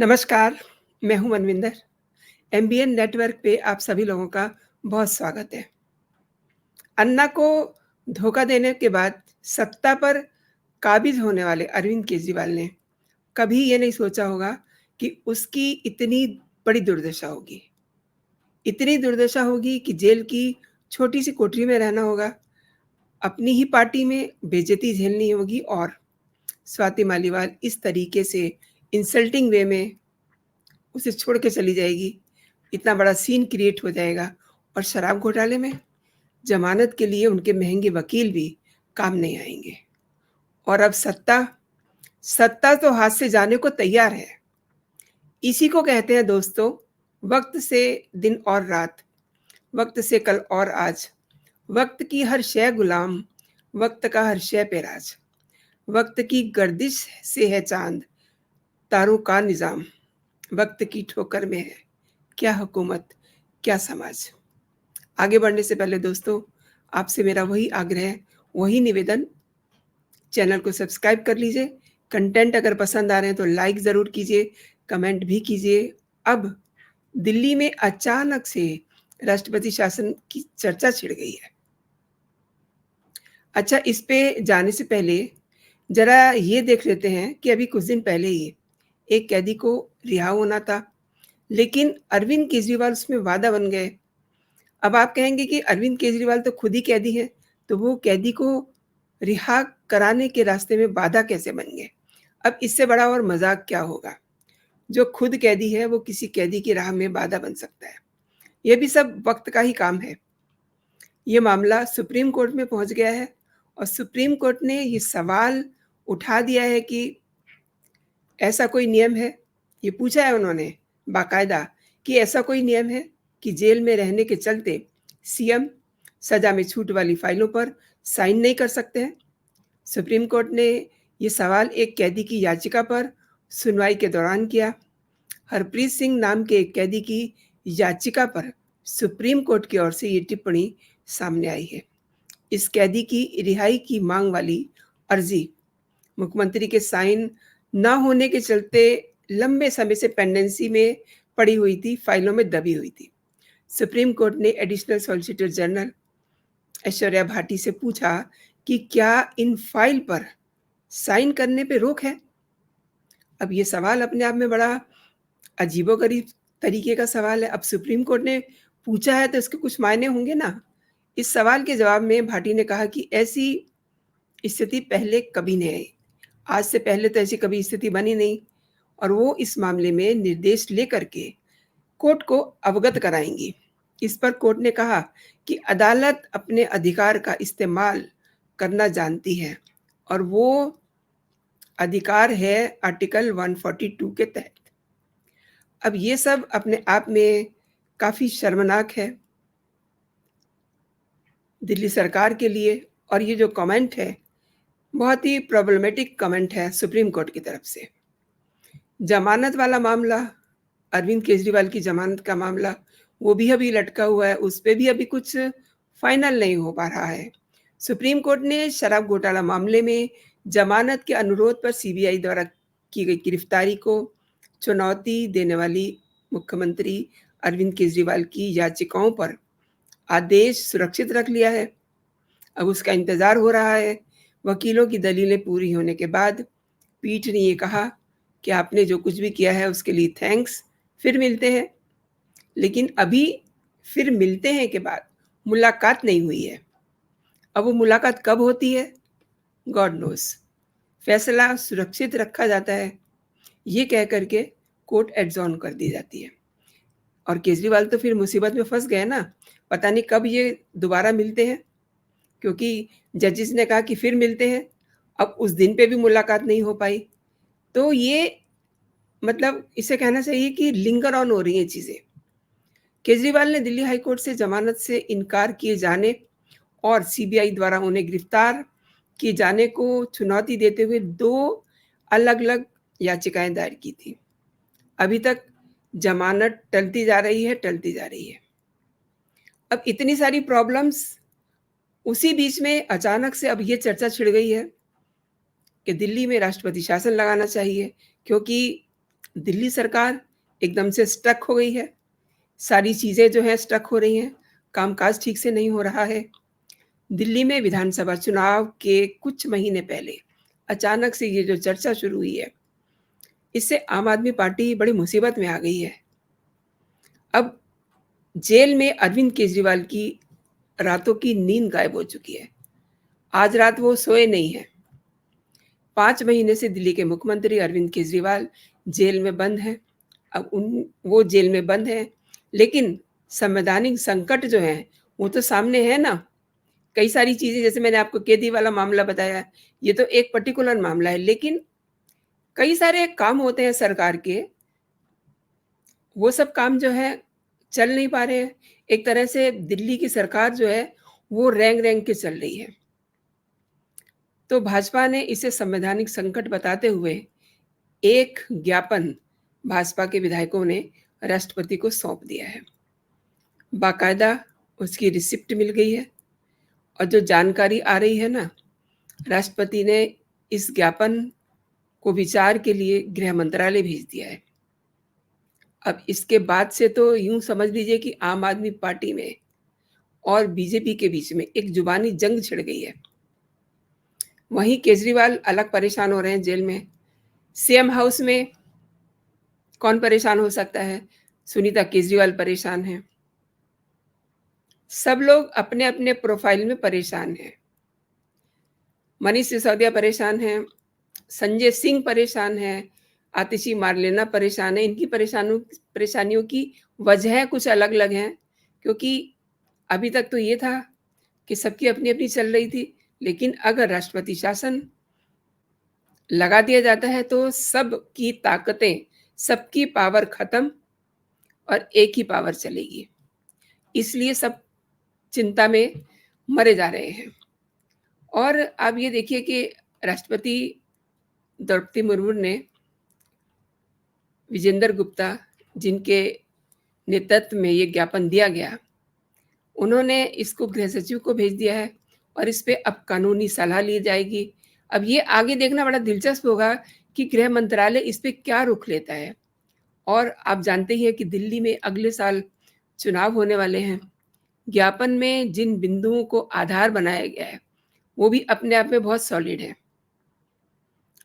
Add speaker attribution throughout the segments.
Speaker 1: नमस्कार, मैं हूँ मनविंदर। एमबीएन नेटवर्क पे आप सभी लोगों का बहुत स्वागत है। अन्ना को धोखा देने के बाद सत्ता पर काबिज़ होने वाले अरविंद केजरीवाल ने कभी ये नहीं सोचा होगा कि उसकी इतनी बड़ी दुर्दशा होगी। इतनी दुर्दशा होगी कि जेल की छोटी-सी कोठरी में रहना होगा, अपनी ही पार्टी में बेइज़्ज़ती झेलनी होगी और स्वाति मालीवाल इस तरीके से इंसल्टिंग वे में उसे छोड़ के चली जाएगी, इतना बड़ा सीन क्रिएट हो जाएगा और शराब घोटाले में ज़मानत के लिए उनके महँगे वकील भी काम नहीं आएँगे। और अब सत्ता तो हाथ से जाने को तैयार है। इसी को कहते हैं दोस्तों, वक़्त से दिन और रात, वक़्त से कल और आज, वक़्त की हर शै गुलाम, वक़्त का हर शै पे राज, वक़्त की गर्दिश से है चाँद, तारों का निज़ाम, वक़्त की ठोकर में है क्या हुकूमत, क्या समाज। आगे बढ़ने से पहले दोस्तों, आपसे मेरा वही आग्रह, वही निवेदन, चैनल को सब्सक्राइब कर लीजिए। कंटेंट अगर पसंद आ रहे हैं तो लाइक ज़रूर कीजिए, कमेंट भी कीजिए। अब दिल्ली में अचानक से राष्ट्रपति शासन की चर्चा छिड़ गई है। अच्छा, इस पे जाने से पहले ज़रा ये देख लेते हैं कि अभी कुछ दिन पहले ही एक कैदी को रिहा होना था, लेकिन अरविंद केजरीवाल उसमें वादा बन गए। अब आप कहेंगे कि अरविंद केजरीवाल तो खुद ही कैदी हैं, तो वो कैदी को रिहा कराने के रास्ते में बाधा कैसे बन गए? अब इससे बड़ा और मज़ाक क्या होगा? जो खुद कैदी है, वो किसी कैदी की राह में बाधा बन सकता है। ये भी सब वक़्त का ही काम है। ये मामला सुप्रीम कोर्ट में पहुँच गया है और सुप्रीम कोर्ट ने ये सवाल उठा दिया है कि ऐसा कोई नियम है? ये पूछा है उन्होंने बाकायदा कि ऐसा कोई नियम है कि जेल में रहने के चलते सीएम सज़ा में छूट वाली फाइलों पर साइन नहीं कर सकते हैं? सुप्रीम कोर्ट ने ये सवाल एक कैदी की याचिका पर सुनवाई के दौरान किया। हरप्रीत सिंह नाम के एक कैदी की याचिका पर सुप्रीम कोर्ट की ओर से ये टिप्पणी सामने आई है। इस कैदी की रिहाई की मांग वाली अर्जी मुख्यमंत्री के साइन ना होने के चलते लंबे समय से पेंडेंसी में पड़ी हुई थी, फाइलों में दबी हुई थी। सुप्रीम कोर्ट ने additional solicitor general Aishwarya Bhati से पूछा कि क्या इन फाइल पर साइन करने पे रोक है? अब ये सवाल अपने आप में बड़ा अजीबोगरीब तरीके का सवाल है। अब सुप्रीम कोर्ट ने पूछा है तो इसके कुछ मायने होंगे ना। इस सवाल के जवाब में भाटी ने कहा कि ऐसी स्थिति पहले कभी नहीं आई। आज से पहले तो ऐसी कभी स्थिति बनी नहीं और वो इस मामले में निर्देश लेकर के कोर्ट को अवगत कराएंगी। इस पर कोर्ट ने कहा कि अदालत अपने अधिकार का इस्तेमाल करना जानती है और वो अधिकार है आर्टिकल 142 के तहत। अब ये सब अपने आप में काफ़ी शर्मनाक है दिल्ली सरकार के लिए और ये जो कमेंट है, बहुत ही प्रॉब्लमेटिक कमेंट है सुप्रीम कोर्ट की तरफ से। ज़मानत वाला मामला, अरविंद केजरीवाल की ज़मानत का मामला, वो भी अभी लटका हुआ है, उस पे भी अभी कुछ फाइनल नहीं हो पा रहा है। सुप्रीम कोर्ट ने शराब घोटाला मामले में ज़मानत के अनुरोध पर सीबीआई द्वारा की गई गिरफ्तारी को चुनौती देने वाली मुख्यमंत्री अरविंद केजरीवाल की याचिकाओं पर आदेश सुरक्षित रख लिया है। अब उसका इंतज़ार हो रहा है। वकीलों की दलीलें पूरी होने के बाद पीठ ने ये कहा कि आपने जो कुछ भी किया है उसके लिए थैंक्स, फिर मिलते हैं। लेकिन अभी फिर मिलते हैं के बाद मुलाकात नहीं हुई है। अब वो मुलाकात कब होती है? God knows. फैसला सुरक्षित रखा जाता है, ये कह कर के कोर्ट एडजॉर्न कर दी जाती है। और केजरीवाल तो फिर मुसीबत में फँस गए ना, पता नहीं कब ये दोबारा मिलते हैं, क्योंकि जजेस ने कहा कि फिर मिलते हैं, अब उस दिन पे भी मुलाकात नहीं हो पाई। तो ये मतलब इसे कहना चाहिए कि लिंगर ऑन हो रही हैं चीज़ें। केजरीवाल ने दिल्ली हाई कोर्ट से ज़मानत से इनकार किए जाने और सीबीआई द्वारा उन्हें गिरफ्तार किए जाने को चुनौती देते हुए 2 अलग-अलग याचिकाएँ दायर की थी। अभी तक ज़मानत टलती जा रही है, टलती जा रही है। अब इतनी सारी प्रॉब्लम्स, उसी बीच में अचानक से अब ये चर्चा छिड़ गई है कि दिल्ली में राष्ट्रपति शासन लगाना चाहिए, क्योंकि दिल्ली सरकार एकदम से स्टक हो गई है, सारी चीज़ें जो हैं स्टक हो रही हैं, कामकाज ठीक से नहीं हो रहा है। दिल्ली में विधानसभा चुनाव के कुछ महीने पहले अचानक से ये जो चर्चा शुरू हुई है, इससे आम आदमी पार्टी बड़ी मुसीबत में आ गई है। अब जेल में अरविंद केजरीवाल की रातों की नींद गायब हो चुकी है। आज रात वो सोए नहीं हैं। 5 महीने से दिल्ली के मुख्यमंत्री अरविंद केजरीवाल जेल में बंद हैं। अब वो जेल में बंद हैं, लेकिन संवैधानिक संकट जो है, वो तो सामने है ना। कई सारी चीज़ें, जैसे मैंने आपको कैदी वाला मामला बताया, ये तो एक पर्टिकुलर मामला है, लेकिन कई सारे काम होते हैं सरकार के, वो सब काम जो है चल नहीं पा रहे हैं। एक तरह से दिल्ली की सरकार जो है, वो रेंग-रेंग के चल रही है। तो भाजपा ने इसे संवैधानिक संकट बताते हुए एक ज्ञापन भाजपा के विधायकों ने राष्ट्रपति को सौंप दिया है। बाकायदा उसकी रिसिप्ट मिल गई है और जो जानकारी आ रही है ना, राष्ट्रपति ने इस ज्ञापन को विचार के लिए गृह मंत्रालय भेज दिया है। अब इसके बाद से तो यूँ समझ लीजिए कि आम आदमी पार्टी में और बीजेपी के बीच में एक जुबानी जंग छिड़ गई है। वहीं केजरीवाल अलग परेशान हो रहे हैं जेल में। सीएम हाउस में कौन परेशान हो सकता है? सुनीता केजरीवाल परेशान हैं। सब लोग अपने-अपने प्रोफाइल में परेशान हैं। मनीष सिसोदिया परेशान हैं, संजय सिंह परेशान हैं, आतिशी मार्लेना परेशान है। इनकी परेशानियों की वजह कुछ अलग-अलग हैं, क्योंकि अभी तक तो ये था कि सबकी अपनी-अपनी चल रही थी, लेकिन अगर राष्ट्रपति शासन लगा दिया जाता है तो सबकी ताकतें, सबकी पावर खत्म और एक ही पावर चलेगी। इसलिए सब चिंता में मरे जा रहे हैं। और आप ये देखिए कि राष्ट्रपति द्रौपदी मुर्मू ने विजेंद्र गुप्ता, जिनके नेतृत्व में ये ज्ञापन दिया गया, उन्होंने इसको गृह सचिव को भेज दिया है और इस पे अब कानूनी सलाह ली जाएगी। अब ये आगे देखना बड़ा दिलचस्प होगा कि गृह मंत्रालय इस पे क्या रुख लेता है। और आप जानते ही हैं कि दिल्ली में अगले साल चुनाव होने वाले हैं। ज्ञापन में जिन बिंदुओं को आधार बनाया गया है, वो भी अपने आप में बहुत सॉलिड है।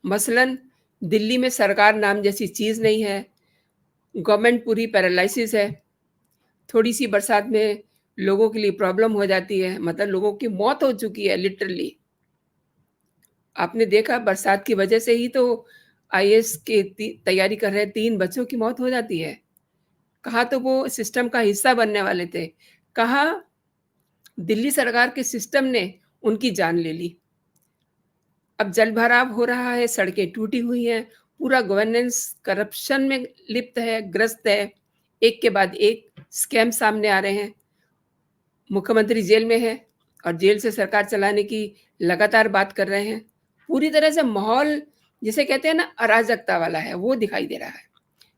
Speaker 1: मसलन दिल्ली में सरकार नाम जैसी चीज़ नहीं है, गवर्नमेंट पूरी पैरालाइसिस है, थोड़ी-सी बरसात में लोगों के लिए प्रॉब्लम हो जाती है, मतलब लोगों की मौत हो चुकी है लिटरली। आपने देखा बरसात की वजह से ही तो आईएएस की तैयारी कर रहे 3 बच्चों की मौत हो जाती है। कहाँ तो वो सिस्टम का हिस्सा बनने वाले थे, कहाँ दिल्ली सरकार के सिस्टम ने उनकी जान ले ली। अब जलभराव हो रहा है, सड़कें टूटी हुई हैं, पूरा गवर्नेंस करप्शन में लिप्त है, ग्रस्त है, एक के बाद एक स्कैम सामने आ रहे हैं। मुख्यमंत्री जेल में है और जेल से सरकार चलाने की लगातार बात कर रहे हैं। पूरी तरह से माहौल, जिसे कहते हैं ना, अराजकता वाला है, वो दिखाई दे रहा है।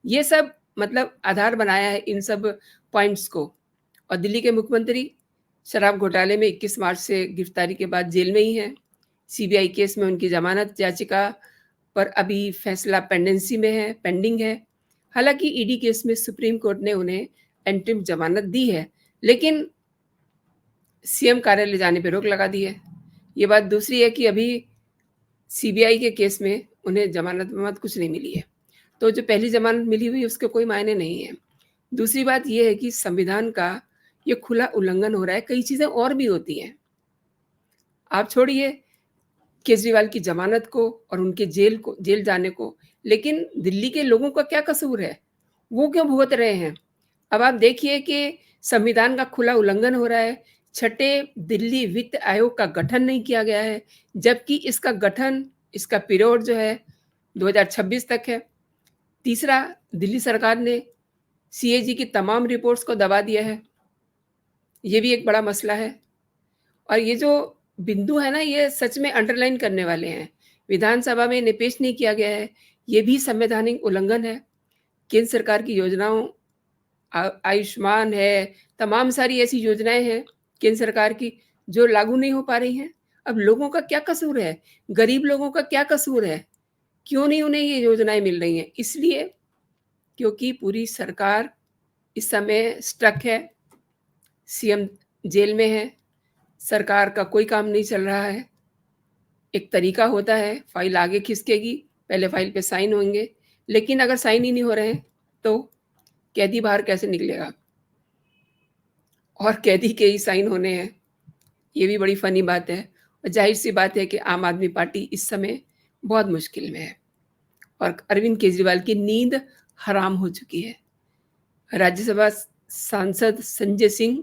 Speaker 1: ये सब मतलब आधार बनाया है इन सब पॉइंट्स को। और दिल्ली के मुख्यमंत्री शराब घोटाले में 21 मार्च से गिरफ्तारी के बाद जेल में ही हैं। सीबीआई केस में उनकी ज़मानत याचिका पर अभी फैसला पेंडिंग है। हालाँकि ईडी केस में सुप्रीम कोर्ट ने उन्हें एंटरिम ज़मानत दी है, लेकिन सीएम कार्यालय जाने पे रोक लगा दी है। ये बात दूसरी है कि अभी सीबीआई के केस में उन्हें ज़मानत-वमानत कुछ नहीं मिली है। तो जो पहली ज़मानत मिली हुई है उसके कोई मायने नहीं है। दूसरी बात ये है कि संविधान का ये खुला उल्लंघन हो रहा है, कई चीज़ें और भी होती हैं। आप छोड़िए केजरीवाल की ज़मानत को और उनके जेल जाने को, लेकिन दिल्ली के लोगों का क्या कसूर है? वो क्यों भुगत रहे हैं? अब आप देखिए कि संविधान का खुला उल्लंघन हो रहा है। छठे दिल्ली वित्त आयोग का गठन नहीं किया गया है, जबकि इसका पीरियड जो है 2026 तक है। तीसरा, दिल्ली सरकार ने सीएजी की तमाम रिपोर्ट्स को दबा दिया है। ये भी एक बड़ा मसला है। और ये जो बिंदु है ना, ये सच में अंडरलाइन करने वाले हैं। विधानसभा में इन्हें पेश नहीं किया गया है, ये भी संवैधानिक उल्लंघन है। केंद्र सरकार की योजनाओं, आयुष्मान है, तमाम सारी ऐसी योजनाएँ हैं केंद्र सरकार की, जो लागू नहीं हो पा रही हैं। अब लोगों का क्या कसूर है? गरीब लोगों का क्या कसूर है? क्यों नहीं उन्हें ये योजनाएँ मिल रही हैं? इसलिए क्योंकि पूरी सरकार इस समय स्ट्रक है, सीएम जेल में है, सरकार का कोई काम नहीं चल रहा है। एक तरीका होता है, फाइल आगे खिसकेगी, पहले फाइल पे साइन होंगे, लेकिन अगर साइन ही नहीं हो रहे हैं, तो कैदी बाहर कैसे निकलेगा? और कैदी के ही साइन होने हैं, ये भी बड़ी फ़नी बात है। और ज़ाहिर-सी बात है कि आम आदमी पार्टी इस समय बहुत मुश्किल में है और अरविंद केजरीवाल की नींद हराम हो चुकी है। राज्यसभा सांसद संजय सिंह,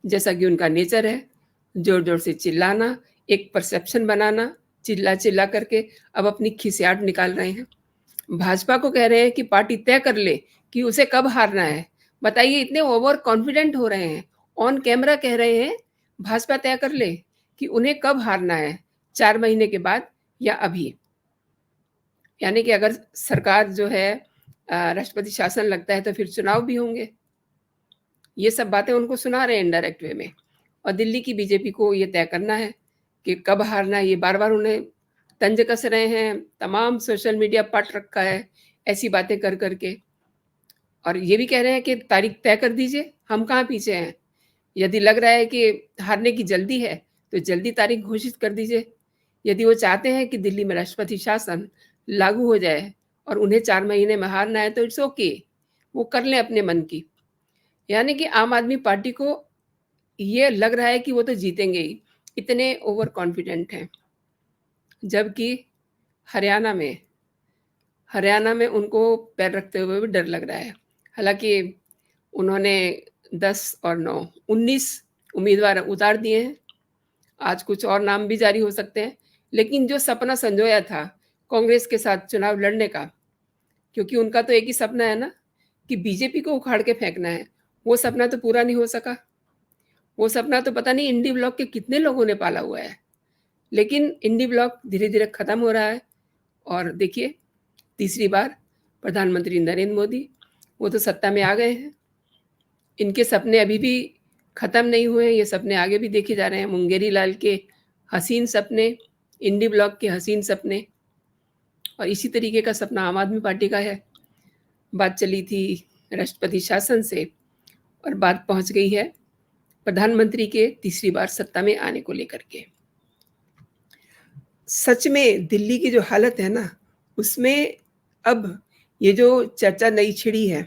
Speaker 1: जैसा कि उनका नेचर है, ज़ोर-ज़ोर से चिल्लाना, एक परसेप्शन बनाना, चिल्ला-चिल्ला करके अब अपनी खिसियाट निकाल रहे हैं। भाजपा को कह रहे हैं कि पार्टी तय कर ले कि उसे कब हारना है। बताइए, इतने ओवर कॉन्फिडेंट हो रहे हैं, ऑन कैमरा कह रहे हैं भाजपा तय कर ले कि उन्हें कब हारना है, 4 महीने के बाद या अभी। यानी कि अगर सरकार जो है राष्ट्रपति शासन लगता है तो फिर चुनाव भी होंगे। ये सब बातें उनको सुना रहे हैं इनडायरेक्ट वे में। और दिल्ली की बीजेपी को ये तय करना है कि कब हारना है, ये बार-बार उन्हें तंज कस रहे हैं, तमाम सोशल मीडिया पट रखा है, ऐसी बातें कर के। और ये भी कह रहे हैं कि तारीख तय कर दीजिए, हम कहाँ पीछे हैं। यदि लग रहा है कि हारने की जल्दी है, तो जल्दी तारीख घोषित कर दीजिए। यदि वो चाहते हैं कि दिल्ली में राष्ट्रपति शासन लागू हो जाए और उन्हें 4 महीने में हारना है, तो इट्स ओके, वो कर लें अपने मन की। यानी कि आम आदमी पार्टी को ये लग रहा है कि वो तो जीतेंगे ही, इतने ओवर कॉन्फिडेंट हैं। जबकि हरियाणा में हरियाणा में उनको पैर रखते हुए भी डर लग रहा है। हालाँकि उन्होंने 10 और 9 19 उम्मीदवार उतार दिए हैं। आज कुछ और नाम भी जारी हो सकते हैं। लेकिन जो सपना संजोया था कांग्रेस के साथ चुनाव लड़ने का, क्योंकि उनका तो एक ही सपना है ना कि बीजेपी को उखाड़ के फेंकना है, वो सपना तो पूरा नहीं हो सका। वो सपना तो पता नहीं इंडी ब्लॉक के कितने लोगों ने पाला हुआ है। लेकिन इंडी ब्लॉक धीरे-धीरे खत्म हो रहा है और देखिए, तीसरी बार प्रधानमंत्री नरेंद्र मोदी, वो तो सत्ता में आ गए हैं। इनके सपने अभी भी खत्म नहीं हुए हैं, ये सपने आगे भी देखे जा रहे हैं। मुंगेरी लाल के हसीन सपने, इंडी ब्लॉक के हसीन सपने, और इसी तरीके का सपना आम आदमी पार्टी का है। बात चली थी राष्ट्रपति शासन से और बात पहुंच गई है प्रधानमंत्री के तीसरी बार सत्ता में आने को लेकर के। सच में दिल्ली की जो हालत है ना, उसमें अब ये जो चर्चा नई छिड़ी है,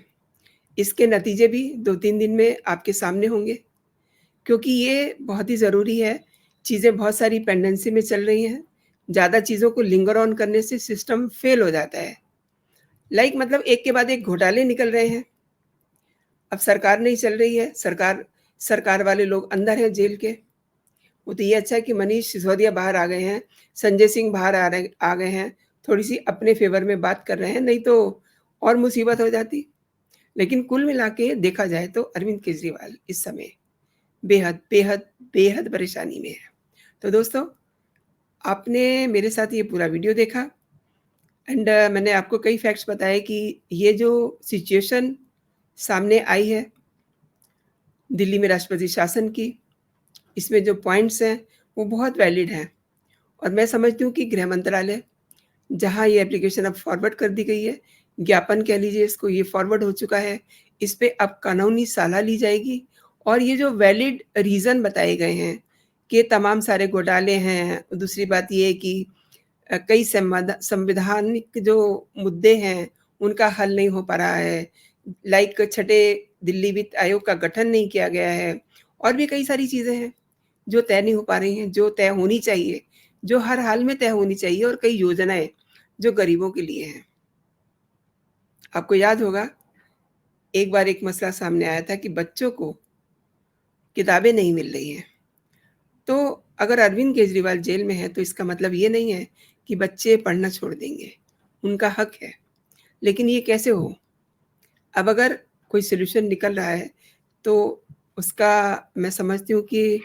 Speaker 1: इसके नतीजे भी 2-3 दिन में आपके सामने होंगे, क्योंकि ये बहुत ही ज़रूरी है। चीज़ें बहुत सारी पेंडेंसी में चल रही हैं। ज़्यादा चीज़ों को लिंगर ऑन करने से सिस्टम फेल हो जाता है। मतलब एक के बाद एक घोटाले निकल रहे हैं। अब सरकार नहीं चल रही है, सरकार वाले लोग अंदर हैं जेल के। वो तो ये अच्छा है कि मनीष सिसोदिया बाहर आ गए हैं, संजय सिंह बाहर आ गए हैं, थोड़ी-सी अपने फ़ेवर में बात कर रहे हैं, नहीं तो और मुसीबत हो जाती। लेकिन कुल मिला के देखा जाए तो अरविंद केजरीवाल इस समय बेहद, बेहद, बेहद परेशानी में है। तो दोस्तों, आपने मेरे साथ ये पूरा वीडियो देखा एंड मैंने आपको कई फैक्ट्स बताए कि ये जो सिचुएशन सामने आई है दिल्ली में राष्ट्रपति शासन की, इसमें जो पॉइंट्स हैं, वो बहुत वैलिड हैं और मैं समझती हूँ कि गृह मंत्रालय, जहाँ ये एप्लीकेशन अब फॉरवर्ड कर दी गई है, ज्ञापन कह लीजिए इसको, ये फॉरवर्ड हो चुका है, इस पे अब कानूनी सलाह ली जाएगी और ये जो वैलिड रीज़न बताए गए हैं कि तमाम सारे घोटाले हैं, दूसरी बात ये है कि कई संवैधानिक जो मुद्दे हैं, उनका हल नहीं हो पा रहा है, लाइक छठे दिल्ली वित्त आयोग का गठन नहीं किया गया है और भी कई सारी चीज़ें हैं, जो तय नहीं हो पा रही हैं, जो तय होनी चाहिए, जो हर हाल में तय होनी चाहिए और कई योजनाएँ, जो गरीबों के लिए हैं। आपको याद होगा, एक बार एक मसला सामने आया था कि बच्चों को किताबें नहीं मिल रही हैं। तो अगर अरविंद केजरीवाल जेल में हैं, तो इसका मतलब ये नहीं है कि बच्चे पढ़ना छोड़ देंगे, उनका हक है। लेकिन ये कैसे हो? अब अगर कोई सॉल्यूशन निकल रहा है, तो उसका मैं समझती हूँ कि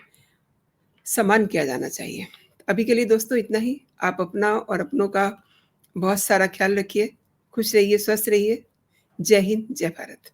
Speaker 1: सम्मान किया जाना चाहिए। अभी के लिए दोस्तों इतना ही। आप अपना और अपनों का बहुत सारा ख़्याल रखिए, खुश रहिए, स्वस्थ रहिए। जय हिंद, जय भारत।